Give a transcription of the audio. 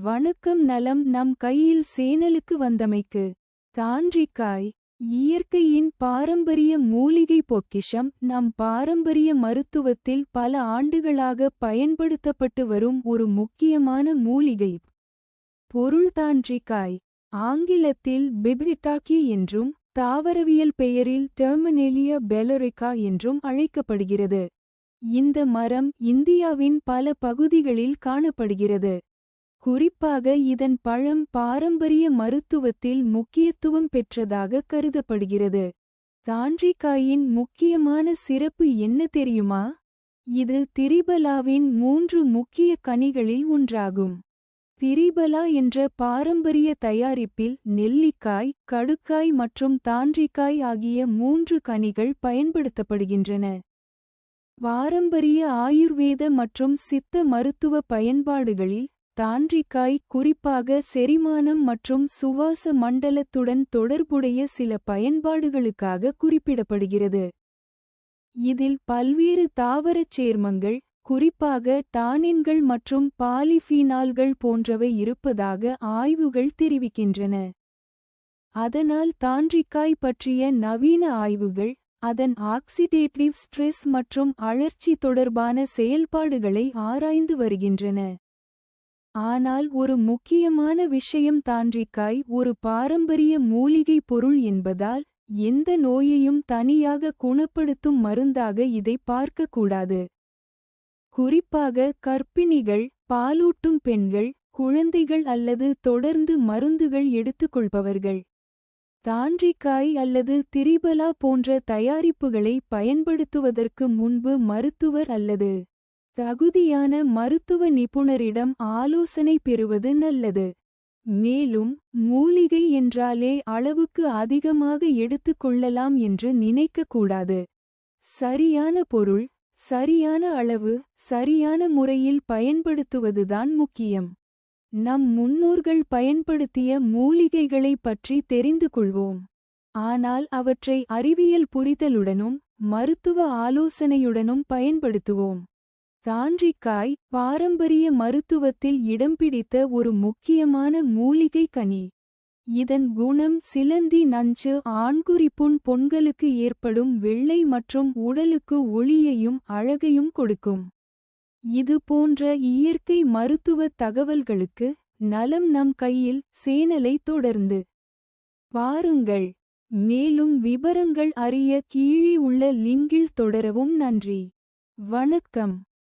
வணக்கம். நலம் நம் கையில் சேனலுக்கு வந்தமைக்கு. தான்றிக்காய் இயற்கையின் பாரம்பரிய மூலிகை பொக்கிஷம். நம் பாரம்பரிய மருத்துவத்தில் பல ஆண்டுகளாக பயன்படுத்தப்பட்டு வரும் ஒரு முக்கியமான மூலிகை பொருள். தான்றிக்காய் ஆங்கிலத்தில் பிபிட்டாக்கி என்றும் தாவரவியல் பெயரில் டெர்மினேலியா பெலரிகா என்றும் அழைக்கப்படுகிறது. இந்த மரம் இந்தியாவின் பல பகுதிகளில் காணப்படுகிறது. குறிப்பாக இதன் பழம் பாரம்பரிய மருத்துவத்தில் முக்கியத்துவம் பெற்றதாக கருதப்படுகிறது. தான்றிக்காயின் முக்கியமான சிறப்பு என்ன தெரியுமா? இது திரிபலாவின் 3 முக்கிய கனிகளில் ஒன்றாகும். திரிபலா என்ற பாரம்பரிய தயாரிப்பில் நெல்லிக்காய், கடுக்காய் மற்றும் தான்றிக்காய் ஆகிய 3 கனிகள் பயன்படுத்தப்படுகின்றன. பாரம்பரிய ஆயுர்வேத மற்றும் சித்த மருத்துவ பயன்பாடுகளில் தான்றிக்காய் குறிப்பாக செரிமானம் மற்றும் சுவாச மண்டலத்துடன் தொடர்புடைய சில பயன்பாடுகளுக்காக குறிப்பிடப்படுகிறது. இதில் பல்வேறு தாவரச் சேர்மங்கள், குறிப்பாக டானின்கள் மற்றும் பாலிஃபீனால்கள் போன்றவை இருப்பதாக ஆய்வுகள் தெரிவிக்கின்றன. அதனால் தான்றிக்காய் பற்றிய நவீன ஆய்வுகள் அதன் ஆக்சிடேட்டிவ் ஸ்ட்ரெஸ் மற்றும் அழற்சி தொடர்பான செயல்பாடுகளை ஆராய்ந்து வருகின்றன. ஆனால் ஒரு முக்கியமான விஷயம், தான்றிக்காய் ஒரு பாரம்பரிய மூலிகை பொருள் என்பதால் எந்த நோயையும் தனியாக குணப்படுத்தும் மருந்தாக இதை பார்க்கக்கூடாது. குறிப்பாக கர்ப்பிணிகள், பாலூட்டும் பெண்கள், குழந்தைகள் அல்லது தொடர்ந்து மருந்துகள் எடுத்துக்கொள்பவர்கள் தான்றிக்காய் அல்லது திரிபலா போன்ற தயாரிப்புகளை பயன்படுத்துவதற்கு முன்பு மருத்துவர் அல்லது தகுதியான மருத்துவ நிபுணரிடம் ஆலோசனை பெறுவது நல்லது. மேலும் மூலிகை என்றாலே அளவுக்கு அதிகமாக எடுத்துக்கொள்ளலாம் என்று நினைக்கக்கூடாது. சரியான பொருள், சரியான அளவு, சரியான முறையில் பயன்படுத்துவதுதான் முக்கியம். நம் முன்னோர்கள் பயன்படுத்திய மூலிகைகளை பற்றி தெரிந்து கொள்வோம். ஆனால் அவற்றை அறிவியல் புரிதலுடனும் மருத்துவ ஆலோசனையுடனும் பயன்படுத்துவோம். தான்றிக்காய் பாரம்பரிய மருத்துவத்தில் இடம்பிடித்த ஒரு முக்கியமான மூலிகை கனி. இதன் குணம் சிலந்தி நஞ்சு, ஆண்குறிப்புண், பொண்களுக்கு ஏற்படும் வெள்ளை மற்றும் உடலுக்கு ஒளியையும் அழகையும் கொடுக்கும். இது போன்ற இயற்கை மருத்துவ தகவல்களுக்கு நலம் நம் கையில் சேனலை தொடர்ந்து பாருங்கள். மேலும் விபரங்கள் அறிய கீழே உள்ள லிங்கில் தொடரவும். நன்றி. வணக்கம்.